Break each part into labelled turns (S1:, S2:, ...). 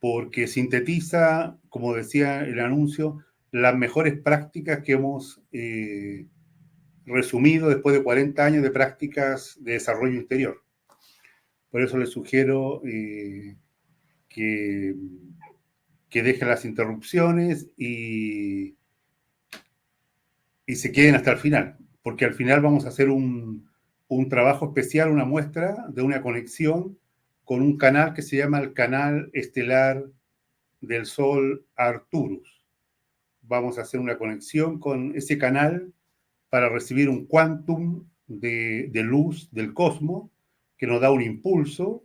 S1: porque sintetiza, como decía el anuncio, las mejores prácticas que hemos resumido después de 40 años de prácticas de desarrollo interior. Por eso les sugiero que, que dejen las interrupciones y se queden hasta el final, porque al final vamos a hacer un trabajo especial, una muestra de una conexión con un canal que se llama el canal estelar del Sol Arcturus. Vamos a hacer una conexión con ese canal para recibir un quantum de luz del cosmos que nos da un impulso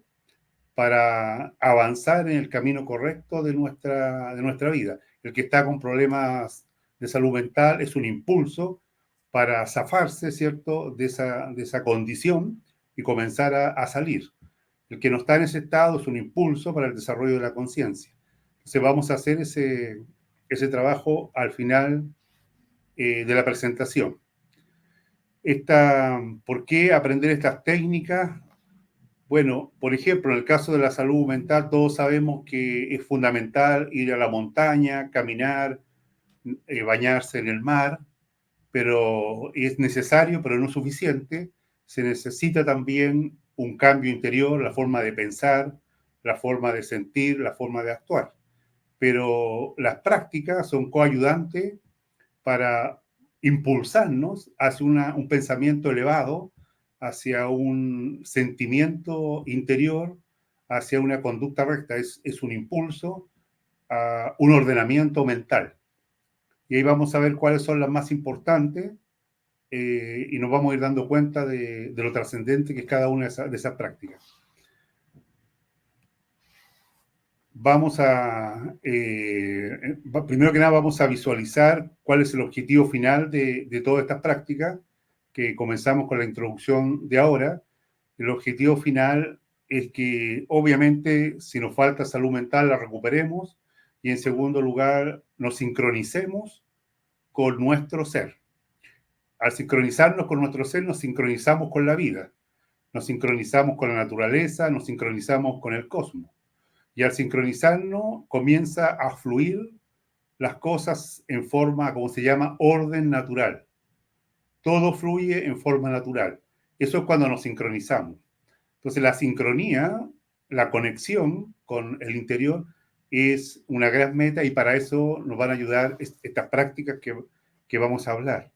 S1: para avanzar en el camino correcto de nuestra vida. El que está con problemas de salud mental es un impulso para zafarse, ¿cierto?, de esa condición y comenzar a salir. El que no está en ese estado es un impulso para el desarrollo de la conciencia. Entonces vamos a hacer ese trabajo al final de la presentación. ¿Por qué aprender estas técnicas? Bueno, por ejemplo, en el caso de la salud mental, todos sabemos que es fundamental ir a la montaña, caminar, bañarse en el mar, pero es necesario, pero no suficiente. Se necesita también un cambio interior, la forma de pensar, la forma de sentir, la forma de actuar. Pero las prácticas son coayudantes para impulsarnos hacia un pensamiento elevado, hacia un sentimiento interior, hacia una conducta recta. Es un impulso a un ordenamiento mental. Y ahí vamos a ver cuáles son las más importantes y nos vamos a ir dando cuenta de lo trascendente que es cada una de esas prácticas. Primero que nada vamos a visualizar cuál es el objetivo final de todas estas prácticas, que comenzamos con la introducción de ahora. El objetivo final es que obviamente si nos falta salud mental la recuperemos y en segundo lugar nos sincronicemos con nuestro ser. Al sincronizarnos con nuestro ser nos sincronizamos con la vida, nos sincronizamos con la naturaleza, nos sincronizamos con el cosmos. Y al sincronizarnos comienza a fluir las cosas en forma, como se llama, orden natural. Todo fluye en forma natural. Eso es cuando nos sincronizamos. Entonces la sincronía, la conexión con el interior es una gran meta y para eso nos van a ayudar estas prácticas que vamos a hablar.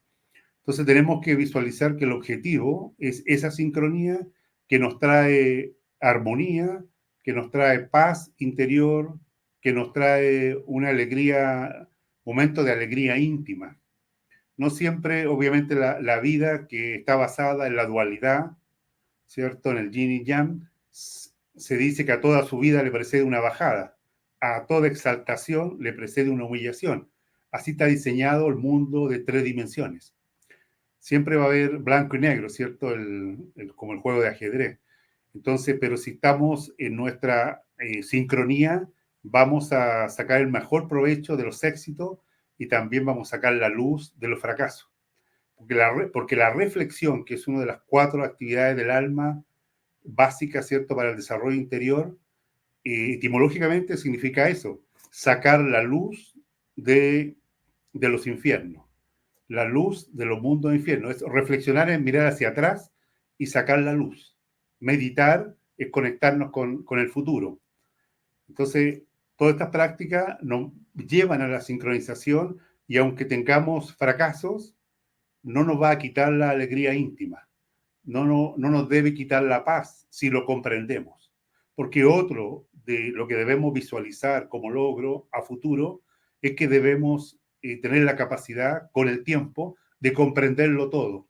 S1: Entonces tenemos que visualizar que el objetivo es esa sincronía que nos trae armonía, que nos trae paz interior, que nos trae una alegría, momento de alegría íntima. No siempre, obviamente, la vida que está basada en la dualidad, ¿cierto? En el yin y yang, se dice que a toda su vida le precede una bajada, a toda exaltación le precede una humillación. Así está diseñado el mundo de 3 dimensiones. Siempre va a haber blanco y negro, ¿cierto? Como el juego de ajedrez. Entonces, pero si estamos en nuestra sincronía, vamos a sacar el mejor provecho de los éxitos y también vamos a sacar la luz de los fracasos. Porque la reflexión, que es una de las 4 actividades del alma básicas, ¿cierto?, para el desarrollo interior, etimológicamente significa eso, sacar la luz de los infiernos, la luz de los mundos de infierno. Es reflexionar en mirar hacia atrás y sacar la luz. Meditar es conectarnos con el futuro. Entonces, todas estas prácticas nos llevan a la sincronización y aunque tengamos fracasos, no nos va a quitar la alegría íntima. No nos debe quitar la paz si lo comprendemos. Porque otro de lo que debemos visualizar como logro a futuro es que debemos tener la capacidad con el tiempo de comprenderlo todo.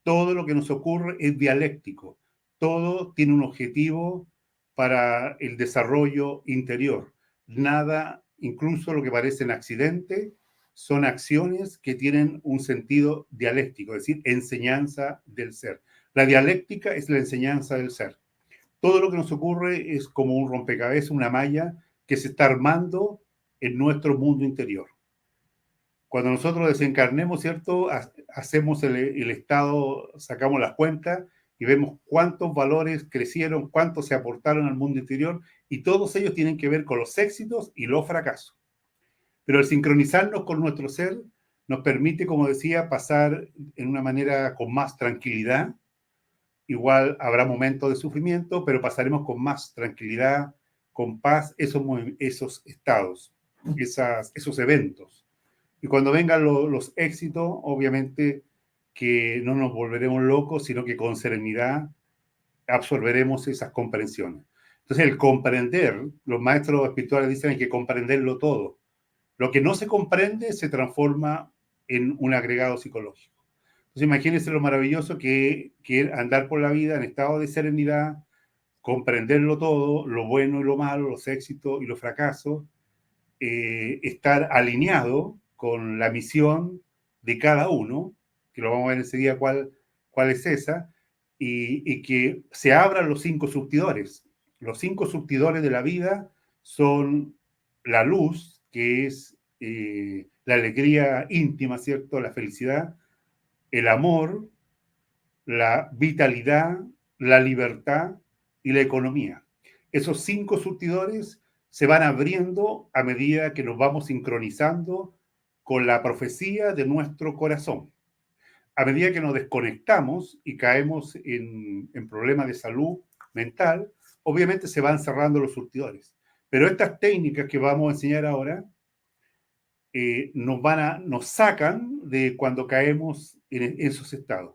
S1: Todo lo que nos ocurre es dialéctico. Todo tiene un objetivo para el desarrollo interior. Nada, incluso lo que parecen accidentes, son acciones que tienen un sentido dialéctico, es decir, enseñanza del ser. La dialéctica es la enseñanza del ser. Todo lo que nos ocurre es como un rompecabezas, una malla que se está armando en nuestro mundo interior. Cuando nosotros desencarnemos, ¿cierto? Hacemos el estado, sacamos las cuentas y vemos cuántos valores crecieron, cuántos se aportaron al mundo interior, y todos ellos tienen que ver con los éxitos y los fracasos. Pero el sincronizarnos con nuestro ser nos permite, como decía, pasar en una manera con más tranquilidad. Igual habrá momentos de sufrimiento, pero pasaremos con más tranquilidad, con paz, esos estados, esos eventos. Y cuando vengan los éxitos, obviamente que no nos volveremos locos, sino que con serenidad absorberemos esas comprensiones. Entonces, el comprender, los maestros espirituales dicen que hay que comprenderlo todo. Lo que no se comprende se transforma en un agregado psicológico. Entonces, imagínense lo maravilloso que es andar por la vida en estado de serenidad, comprenderlo todo, lo bueno y lo malo, los éxitos y los fracasos, estar alineado con la misión de cada uno, que lo vamos a ver enseguida cuál es esa, y que se abran los 5 surtidores. Los 5 surtidores de la vida son la luz, que es la alegría íntima, ¿cierto? La felicidad, el amor, la vitalidad, la libertad y la economía. Esos 5 surtidores se van abriendo a medida que nos vamos sincronizando con la profecía de nuestro corazón. A medida que nos desconectamos y caemos en problemas de salud mental, obviamente se van cerrando los surtidores. Pero estas técnicas que vamos a enseñar ahora nos sacan de cuando caemos en esos estados.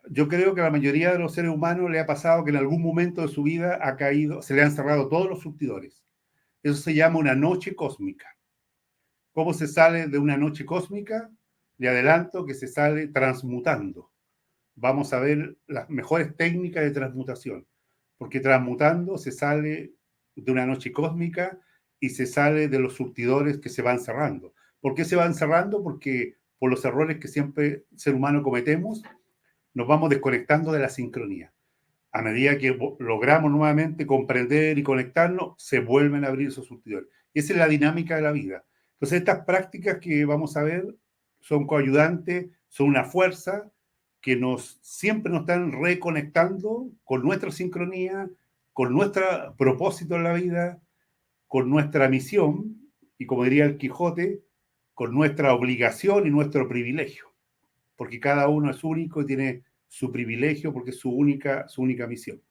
S1: Yo creo que a la mayoría de los seres humanos le ha pasado que en algún momento de su vida ha caído, se le han cerrado todos los surtidores. Eso se llama una noche cósmica. ¿Cómo se sale de una noche cósmica? Le adelanto que se sale transmutando. Vamos a ver las mejores técnicas de transmutación, porque transmutando se sale de una noche cósmica y se sale de los surtidores que se van cerrando. ¿Por qué se van cerrando? Porque por los errores que siempre el ser humano cometemos, nos vamos desconectando de la sincronía. A medida que logramos nuevamente comprender y conectarnos, se vuelven a abrir esos surtidores. Y esa es la dinámica de la vida. Entonces, estas prácticas que vamos a ver son coayudantes, son una fuerza que siempre nos están reconectando con nuestra sincronía, con nuestro propósito en la vida, con nuestra misión y, como diría el Quijote, con nuestra obligación y nuestro privilegio, porque cada uno es único y tiene su privilegio porque es su única misión.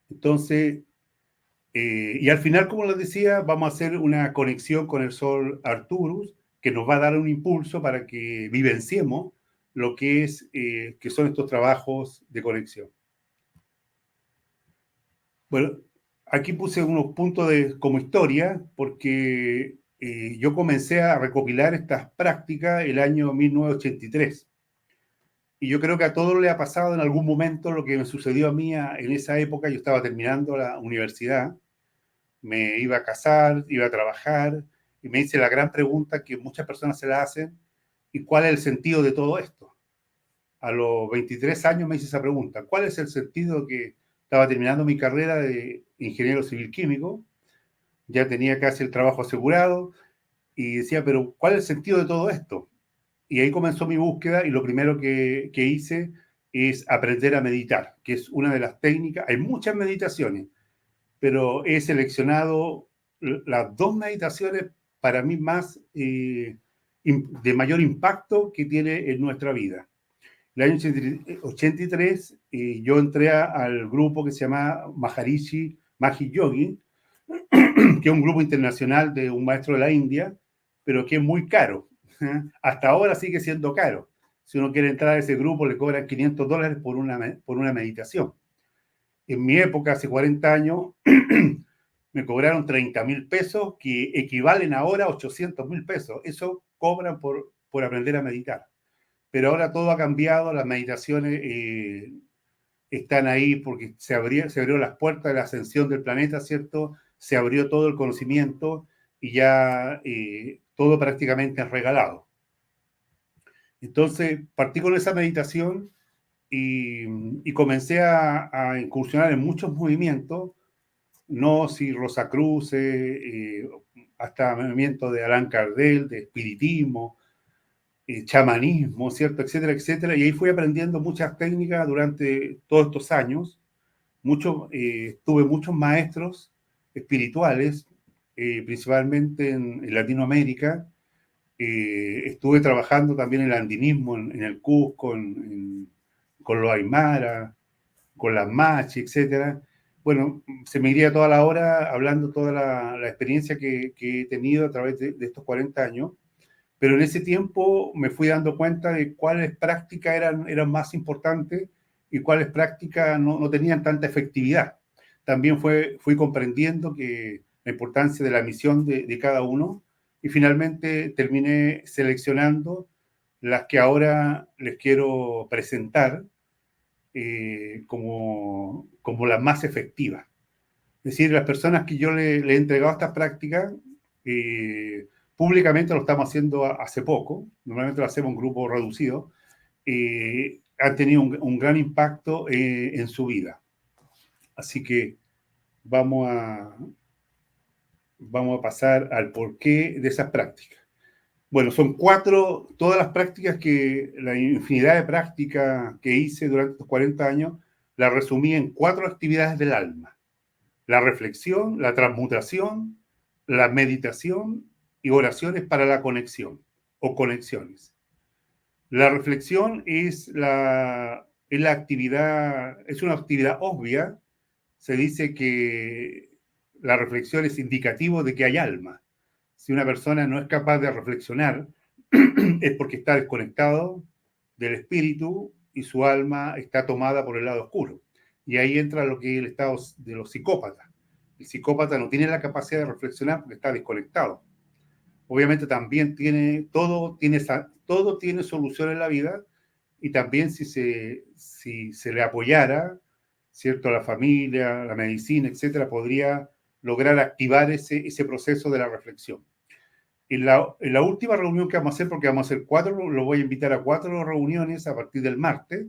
S1: Entonces, y al final, como les decía, vamos a hacer una conexión con el Sol Arcturus, que nos va a dar un impulso para que vivenciemos lo que que son estos trabajos de conexión. Bueno, aquí puse unos puntos como historia, porque yo comencé a recopilar estas prácticas el año 1983. Y yo creo que a todos le ha pasado en algún momento lo que me sucedió a mí en esa época. Yo estaba terminando la universidad, me iba a casar, iba a trabajar, y me hice la gran pregunta que muchas personas se la hacen: ¿y cuál es el sentido de todo esto? A los 23 años me hice esa pregunta: ¿cuál es el sentido? Que estaba terminando mi carrera de ingeniero civil químico, ya tenía casi el trabajo asegurado, y decía, pero ¿cuál es el sentido de todo esto? Y ahí comenzó mi búsqueda, y lo primero que hice es aprender a meditar, que es una de las técnicas. Hay muchas meditaciones, pero he seleccionado las 2 meditaciones para mí más de mayor impacto que tiene en nuestra vida. El año 83 yo entré al grupo que se llama Maharishi Mahesh Yogi, que es un grupo internacional de un maestro de la India, pero que es muy caro. Hasta ahora sigue siendo caro. Si uno quiere entrar a ese grupo, le cobran $500 por una meditación. En mi época, hace 40 años, me cobraron 30.000 pesos, que equivalen ahora a 800.000 pesos. Eso cobran por aprender a meditar. Pero ahora todo ha cambiado, las meditaciones están ahí porque se abrió las puertas de la ascensión del planeta, ¿cierto? Se abrió todo el conocimiento y ya todo prácticamente es regalado. Entonces partí con esa meditación y comencé a incursionar en muchos movimientos, Gnosis, Rosacruces, hasta movimientos de Allan Kardec, de espiritismo, chamanismo, ¿cierto? Etcétera, etcétera. Y ahí fui aprendiendo muchas técnicas durante todos estos años. Tuve muchos maestros espirituales, principalmente en Latinoamérica. Estuve trabajando también en el andinismo, en el Cusco, con los Aymara, con las Machi, etcétera. Bueno, se me iría toda la hora hablando toda la experiencia que he tenido a través de estos 40 años, pero en ese tiempo me fui dando cuenta de cuáles prácticas eran más importantes y cuáles prácticas no tenían tanta efectividad. También fui comprendiendo que la importancia de la misión de cada uno y finalmente terminé seleccionando las que ahora les quiero presentar como las más efectivas. Es decir, las personas que yo le he entregado estas prácticas, eh, públicamente lo estamos haciendo hace poco, normalmente lo hacemos en grupo reducido, han tenido un gran impacto en su vida. Así que vamos a, vamos a pasar al porqué de esas prácticas. Bueno, son 4, todas las prácticas la infinidad de prácticas que hice durante estos 40 años, las resumí en 4 actividades del alma: la reflexión, la transmutación, la meditación y oraciones para la conexión o conexiones. La reflexión es la actividad, es una actividad obvia. Se dice que la reflexión es indicativo de que hay alma. Si una persona no es capaz de reflexionar, es porque está desconectado del espíritu y su alma está tomada por el lado oscuro. Y ahí entra lo que es el estado de los psicópatas. El psicópata no tiene la capacidad de reflexionar porque está desconectado. Obviamente también todo tiene solución en la vida, y también si se le apoyara, ¿cierto? La familia, la medicina, etcétera, podría lograr activar ese proceso de la reflexión. En la última reunión que vamos a hacer, porque vamos a hacer 4, lo voy a invitar a 4 reuniones a partir del martes.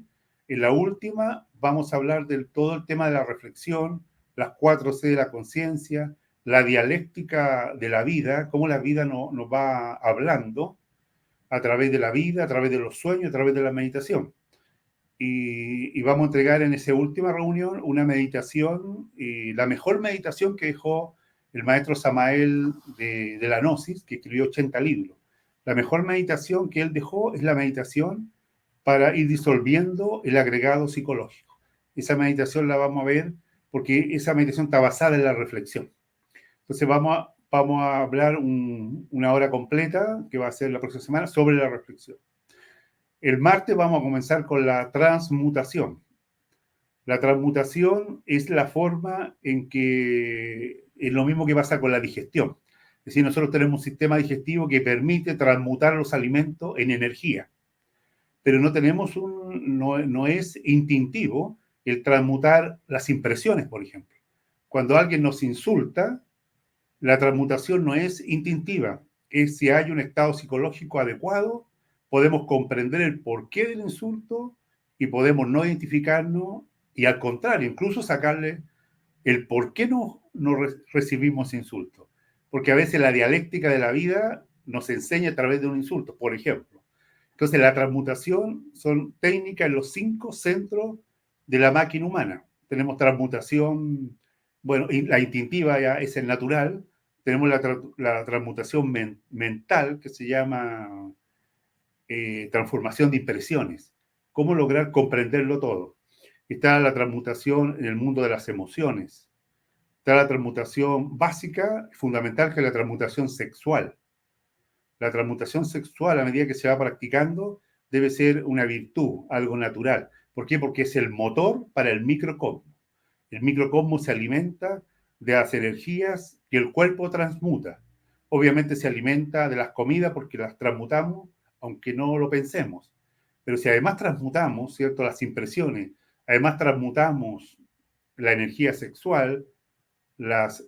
S1: En la última vamos a hablar de todo el tema de la reflexión, las 4C de la conciencia, la dialéctica de la vida, cómo la vida nos va hablando a través de la vida, a través de los sueños, a través de la meditación. Y vamos a entregar en esa última reunión una meditación, la mejor meditación que dejó el maestro Samael de la Gnosis, que escribió 80 libros. La mejor meditación que él dejó es la meditación para ir disolviendo el agregado psicológico. Esa meditación la vamos a ver porque esa meditación está basada en la reflexión. Entonces vamos a hablar una hora completa, que va a ser la próxima semana, sobre la reflexión. El martes vamos a comenzar con la transmutación. La transmutación es la forma en que es lo mismo que pasa con la digestión. Es decir, nosotros tenemos un sistema digestivo que permite transmutar los alimentos en energía, pero no es instintivo el transmutar las impresiones, por ejemplo. Cuando alguien nos insulta, la transmutación no es instintiva, es si hay un estado psicológico adecuado, podemos comprender el porqué del insulto y podemos no identificarnos y al contrario, incluso sacarle el por qué no recibimos insultos. Porque a veces la dialéctica de la vida nos enseña a través de un insulto, por ejemplo. Entonces la transmutación son técnicas en los 5 centros de la máquina humana. Tenemos transmutación, bueno, la instintiva ya es el natural. Tenemos la transmutación mental, que se llama transformación de impresiones. ¿Cómo lograr comprenderlo todo? Está la transmutación en el mundo de las emociones. Está la transmutación básica, fundamental, que es la transmutación sexual. La transmutación sexual, a medida que se va practicando, debe ser una virtud, algo natural. ¿Por qué? Porque es el motor para el microcosmos. El microcosmos se alimenta de las energías que el cuerpo transmuta. Obviamente se alimenta de las comidas porque las transmutamos, aunque no lo pensemos. Pero si además transmutamos, ¿cierto?, las impresiones, además transmutamos la energía sexual, las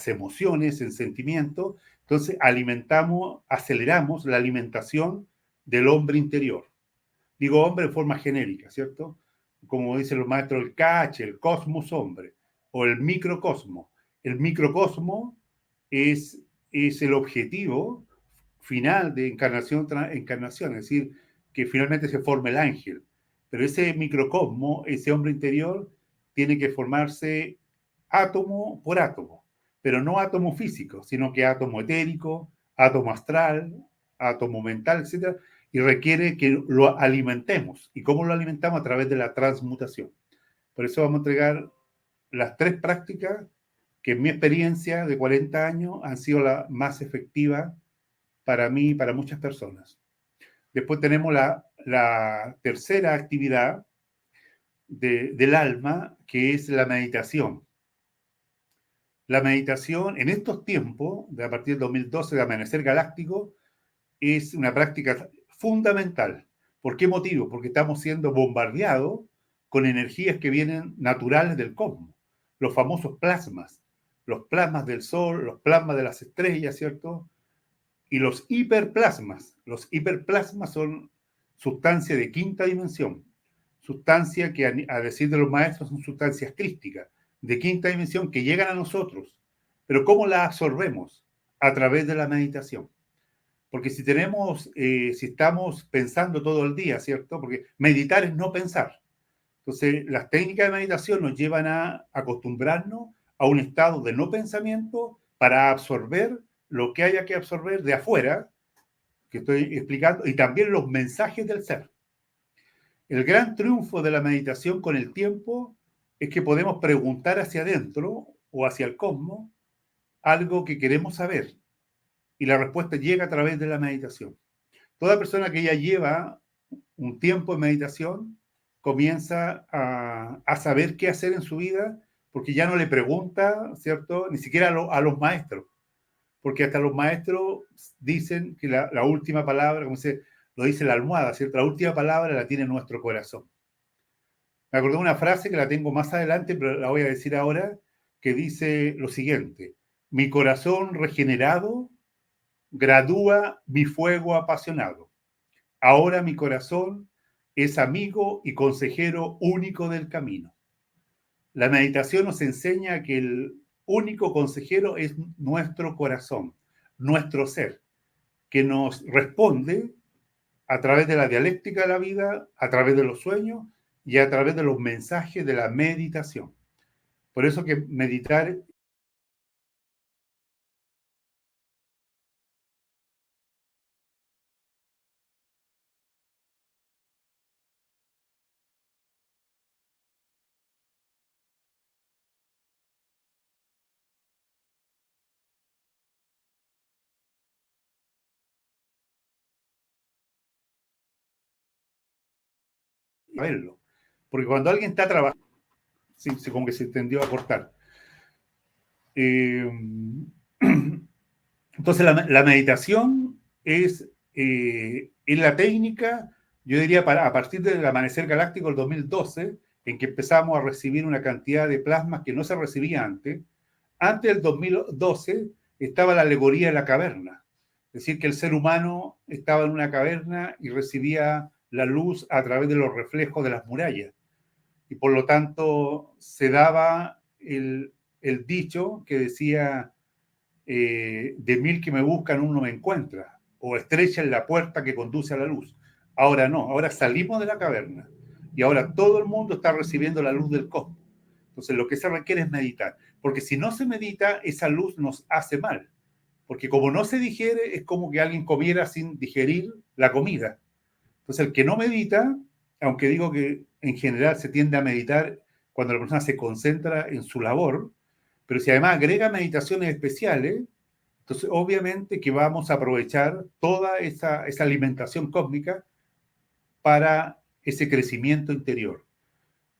S1: emociones, el sentimiento, entonces aceleramos la alimentación del hombre interior. Digo hombre en forma genérica, ¿cierto? Como dicen los maestros, el cache, el cosmos hombre, o el microcosmo. El microcosmo es el objetivo final de encarnación tras encarnación, es decir, que finalmente se forme el ángel. Pero ese microcosmo, ese hombre interior, tiene que formarse átomo por átomo, pero no átomo físico, sino que átomo etérico, átomo astral, átomo mental, etcétera, y requiere que lo alimentemos. ¿Y cómo lo alimentamos? A través de la transmutación. Por eso vamos a entregar las 3 prácticas que en mi experiencia de 40 años han sido las más efectivas para mí y para muchas personas. Después tenemos la tercera actividad del alma, que es la meditación. La meditación en estos tiempos, de a partir del 2012, de Amanecer Galáctico, es una práctica fundamental. ¿Por qué motivo? Porque estamos siendo bombardeados con energías que vienen naturales del cosmos, los famosos plasmas, los plasmas del Sol, los plasmas de las estrellas, ¿cierto? Y los hiperplasmas. Los hiperplasmas son sustancias de quinta dimensión, sustancias que a decir de los maestros son sustancias crísticas de quinta dimensión que llegan a nosotros. Pero ¿cómo las absorbemos? A través de la meditación. Porque si si estamos pensando todo el día, ¿cierto? Porque meditar es no pensar. Entonces, las técnicas de meditación nos llevan a acostumbrarnos a un estado de no pensamiento para absorber lo que haya que absorber de afuera, que estoy explicando, y también los mensajes del ser. El gran triunfo de la meditación con el tiempo es que podemos preguntar hacia adentro o hacia el cosmos algo que queremos saber, y la respuesta llega a través de la meditación. Toda persona que ya lleva un tiempo en meditación comienza a saber qué hacer en su vida porque ya no le pregunta, ¿cierto? Ni siquiera a los maestros, porque hasta los maestros dicen que la última palabra, como se lo dice la almohada, ¿cierto? La última palabra la tiene nuestro corazón. Me acordé de una frase que la tengo más adelante, pero la voy a decir ahora, que dice lo siguiente: mi corazón regenerado gradúa mi fuego apasionado. Ahora mi corazón es amigo y consejero único del camino. La meditación nos enseña que el único consejero es nuestro corazón, nuestro ser, que nos responde a través de la dialéctica de la vida, a través de los sueños y a través de los mensajes de la meditación. Por eso que meditar es verlo. Porque cuando alguien está trabajando, sí, como que se tendió a cortar. Eh, entonces la meditación es la técnica, yo diría, a partir del amanecer galáctico del 2012, en que empezamos a recibir una cantidad de plasmas que no se recibía antes. Antes del 2012 estaba la alegoría de la caverna, es decir, que el ser humano estaba en una caverna y recibía la luz a través de los reflejos de las murallas. Y por lo tanto se daba el dicho que decía, de 1000 que me buscan uno me encuentra, o estrecha en la puerta que conduce a la luz. Ahora no, ahora salimos de la caverna y ahora todo el mundo está recibiendo la luz del cosmos. Entonces lo que se requiere es meditar, porque si no se medita, esa luz nos hace mal, porque como no se digiere, es como que alguien comiera sin digerir la comida. Entonces el que no medita, aunque digo que en general se tiende a meditar cuando la persona se concentra en su labor, pero si además agrega meditaciones especiales, entonces obviamente que vamos a aprovechar toda esa alimentación cósmica para ese crecimiento interior.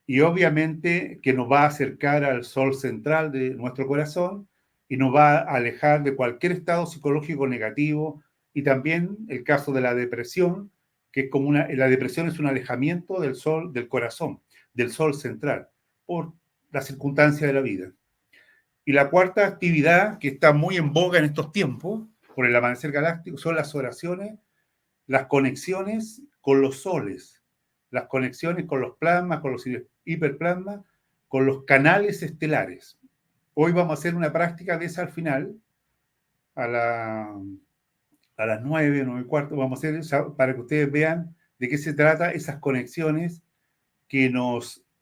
S1: Y obviamente que nos va a acercar al sol central de nuestro corazón y nos va a alejar de cualquier estado psicológico negativo, y también el caso de la depresión, que es como la depresión es un alejamiento del sol, del corazón, del sol central, por la circunstancia de la vida. Y la cuarta actividad que está muy en boga en estos tiempos, por el amanecer galáctico, son las oraciones, las conexiones con los soles, las conexiones con los plasmas, con los hiperplasmas, con los canales estelares. Hoy vamos a hacer una práctica de esa al final, a la, a las 9, 9 y cuarto, vamos a hacer para que ustedes vean de qué se trata esas conexiones que nos